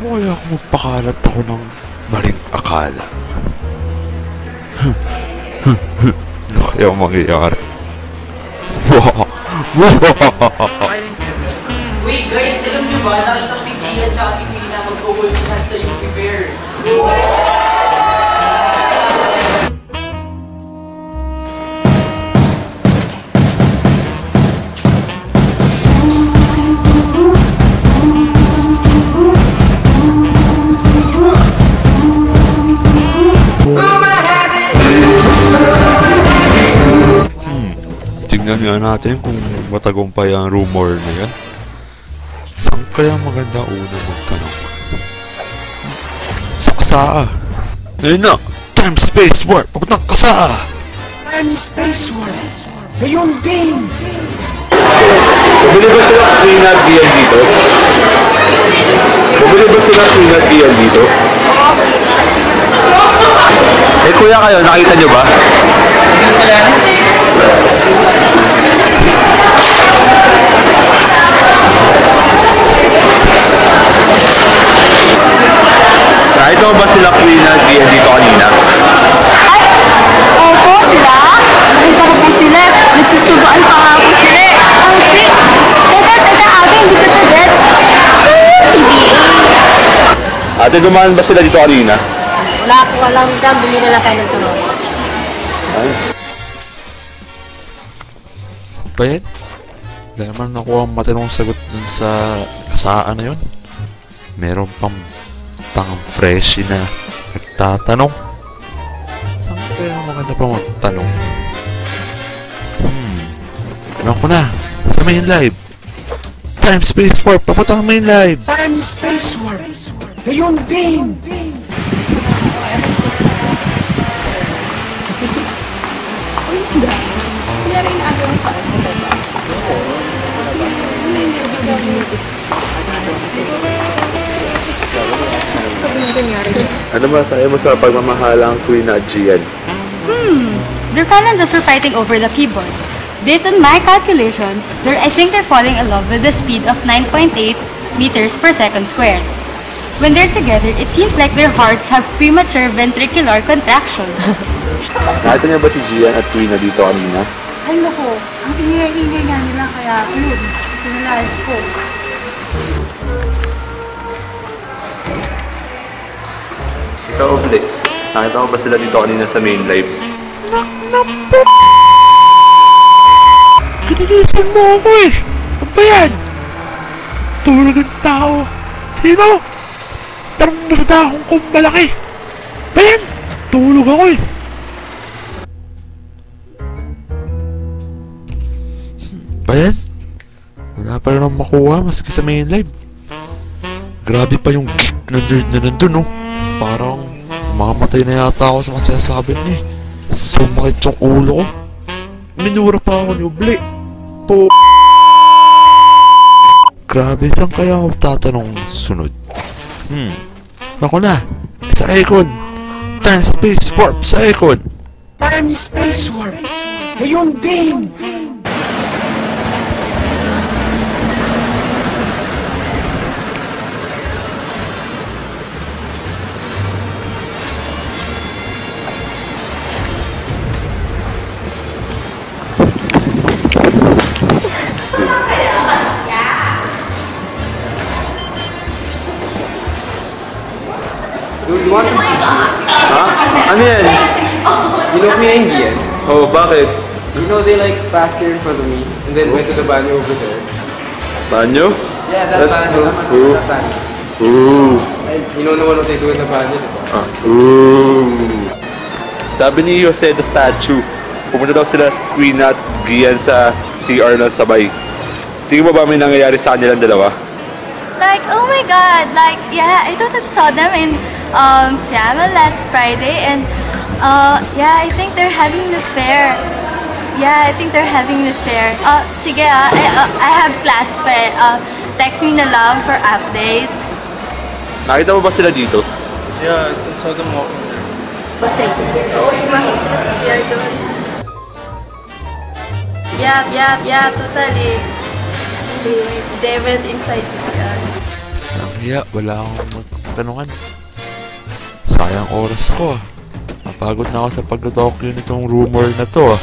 O kaya kung magpakalat ako ng maling akala? Ano kaya mangyayari? Wait guys, alam niyo ba? Nakita ko si Gian tsaka si Lina mag-hold hands sa UP Fair. Tingnan nga natin kung matagumpay ang rumor na yan. Saan kaya maganda una magtanong? Sa kasaa. Ayun na! Time Space Warp! Papuntang kasaa! Time Space Warp! Ngayon din! Bumili ba sila Queen at Gian dito? Bumili ba sila Queen at Gian dito? Eh kuya kayo, nakita nyo ba? Nakita mo ba sila Queen at Gian dito kanina? Opo, sila? Nakita ko po sila. Nagsusubuan pa nga po sila. Ang sweet. Teka, ate, hindi ko to gets. So, PBA. Ate, dumaan ba sila dito kanina? Wala po, walang dyan. Bili na lang tayo ng tulong. Ay. Ba yan? Dahil naman nakuha ang matinong sagot dun sa kasaan na yun. Meron pang tangang freshie na nagtatanong. Saan kaya maganda pa magtanong? Alam ko na! Sa main live! Time Space Warp! Papunta ang main live! Time Space Warp! Ngayon din! Ano ba sa'yo mo sa pagmamahalang Queen at Gian? Their fans just were fighting over the keyboard. Based on my calculations, I think they're falling in love with the speed of 9.8 meters per second squared. When they're together, it seems like their hearts have premature ventricular contraction. Nakita niyo ba si Gian at Queen na dito kanina? Ay nako, ang ingay-ingay nga nila kaya yun, pinalayas ko. Ikaw, Ble. Nakita mo ba sila dito kanina sa main live? Kinigising mo ako eh! Ano ba yan? Tulog ang tao! Sino? Tarong na sa dahong kong malaki! Ba yan? Tulog ako eh! Ba yan? Wala pa rin akong makuha maski sa main live. Grabe pa yung geek na nerd na nandun oh. Parang mamamatay na yata ako sa masasabi niya eh. Sumakit yung ulo ko. Minura pa ako ni Uble. Po. Grabe, saan kaya ako tatanong sunod? Ako na. Sa Icon. Time Space Warp sa Icon. Time Space Warp! Ngayon din! You want some cheese? Ha? Ano yan? You know Queen and Gian? Oh, bakit? You know they like passed here in front of me and then went to the banyo over there. Banyo? Yeah, that's banyo. Ooh. That's banyo. Ooh. And you know what they do in the banyo, diba? Ooh. Sabi ni Jose the Statue, pumunta daw sila Queen at Gian sa CR na sabay. Tingin mo ba may nangyayari sa kanilang dalawa? Like, oh my god, like, yeah, I totally saw them in Fiamma last Friday, and yeah, I think they're having an affair. Yeah, I think they're having an affair. Sige I have class pa eh. Text me na lang for updates. Nakita mo ba sila dito? Yeah, I saw them walking there. Oo, pumasok sila sa CR doon. Yeah, totally. They went inside the CR. Ang hiya, wala akong magtanungan. Sayang oras ko ah. Napagod na ako sa pagdodokyo nitong rumor na to ah.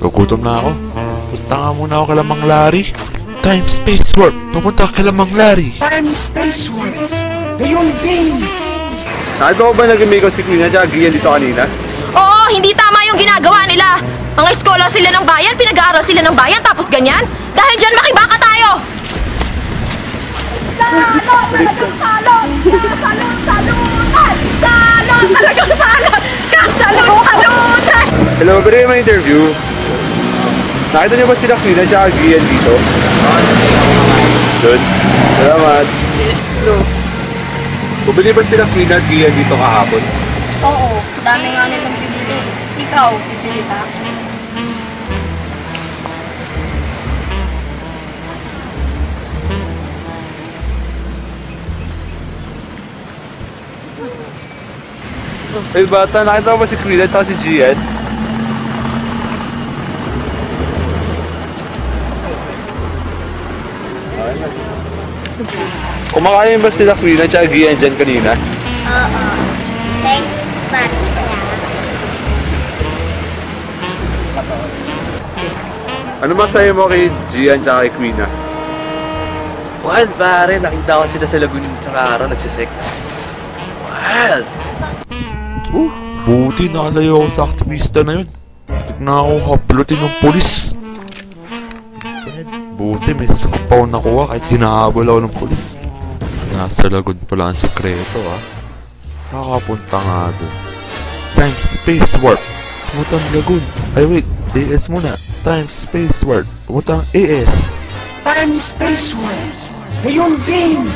Gugutom na ako. Punta nga muna ako kay Mang Larry. Time Space Warp. Pupunta ka kay Mang Larry. Time Space Warp. Ngayon din. Nakita ko ba nag-make si Queen at Gian dito kanina? Oo, hindi tama yung ginagawa nila. Mga scholar sila ng bayan, pinag-aaral sila ng bayan, tapos ganyan? Dahil dyan makibaka tayo! Salon! Talagang salon! Salon! Salunan! Salon! Talagang salon! Salon! Salunan! Hello, pwede kayo ma-interview? Nakita niyo ba sila Queen at Gian dito? Doon. Salamat. Hello. Bumili ba sila Queen at Gian dito kahapon? Oo, dami nga nilang pinili. Ikaw, pipili ka? Eh bata, nakita mo ba si Queen at si Gian? Kumakain ba sila Queen at Gian dyan kanina? Oo. Thank you, Ano masaya mo kay Gian at kay Queen? Wild, pare. Nakita ko sila sa lagoon sa araw, nagsisex. Wild! Buti nakalayo ako sa aktivista na yun. Tignan ako haplutin ng polis. Buti may skupaw nakuha kahit hinahabol ako ng polis. Nasa lagoon pala ang sekreto ah. Kakapunta nga dun. Time Space Warp. Pumutang lagoon. Ay wait, AS muna. Time Space Warp. Pumutang AS. Time Space Warp. Ngayon din.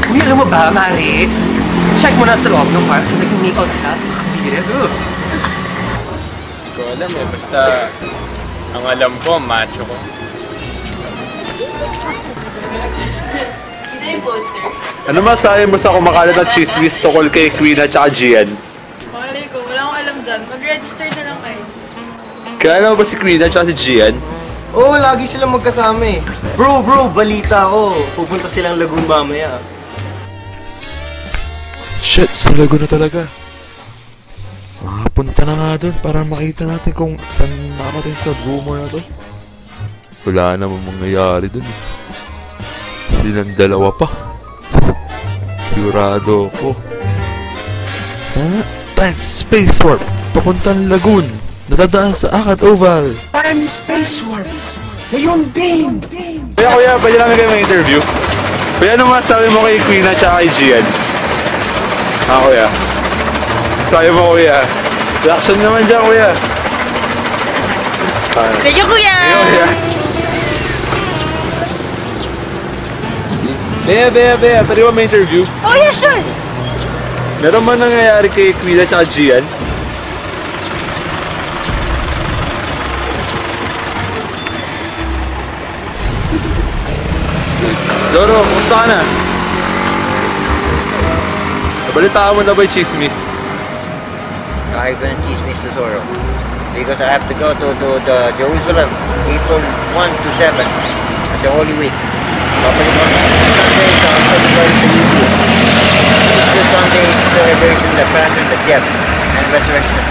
Uy, alam mo ba, Mari? Check mo na sa loob ng bar sa naging make-out sila. Nakadire, Hindi ko alam eh, basta ang alam ko, macho ko. Ito yung poster. Ano masaya mo sa kumakalat at chismis tungkol kay Queen at Gian? Malay ko, wala akong alam dyan. Mag-register na lang kayo. Kilala mo ba si Queen at si Gian? Oo, lagi silang magkasama eh. Bro, balita ko. Pupunta silang lagoon mamaya. Shit, sa lagoon na talaga. Makapunta na nga dun para makita natin kung saan nakarating ka rumor na to. Wala namang mangyayari dun eh. Silang dalawa pa. Sigurado ko. Time Space Warp. Papuntang lagoon. Natadaan sa Akad Oval. Time Space Warp. Ngayon din. Kuya, pwede namin kayo ma-interview? Kuya, ano masabi mo kay Queen at kay Gian? Kuya. Sabi mo, kuya. Reaction naman dyan, kuya. Thank you, kuya! Bea, pwede ba ma-interview? Oh, yeah, sure! Meron man nangyayari kay Queen at Gian? Zoro, kumusta ka na? Nabalitaan mo na ba yung chismis? I will chismis to Zoro. Because I have to go to the Jerusalem, April 1 to 7, at the Holy Week. Babalik ako Sunday sa February sa UP. It's the Sunday celebration, the Passion, the Death, and Resurrection.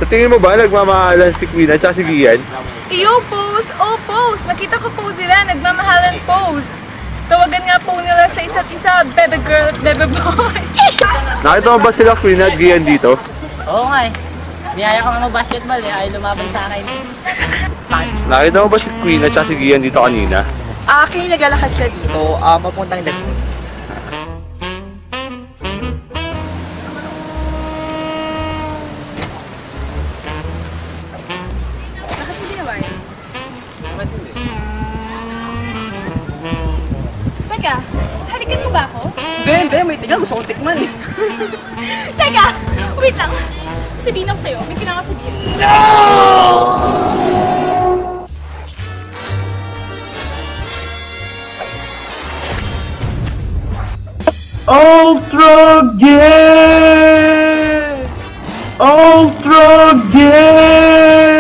Sa tingin mo ba nagmamahalan si Queen at si Gian? Iyo, pose! Oh, pose! Nakita ko po sila, nagmamahalan pose. Tawagan nga po nila sa isa't isa, bebe girl at bebe boy. Nakita mo ba sila Queen at Gian dito? Oo nga eh. Niyaya ko nga mag-basketball eh, ay lumaban sa akin. Nakita mo ba si Queen at si Gian dito kanina? Aking naglalakas sila dito, papuntang lagoon. Bakit hindi naman? Teka, halikan mo ba ako? Hindi, may tiga. Gusto kong tikman eh. Teka, wait lang. Sabihin ako sa'yo, may kailangan sabihin. Ultra gay! Ultra gay!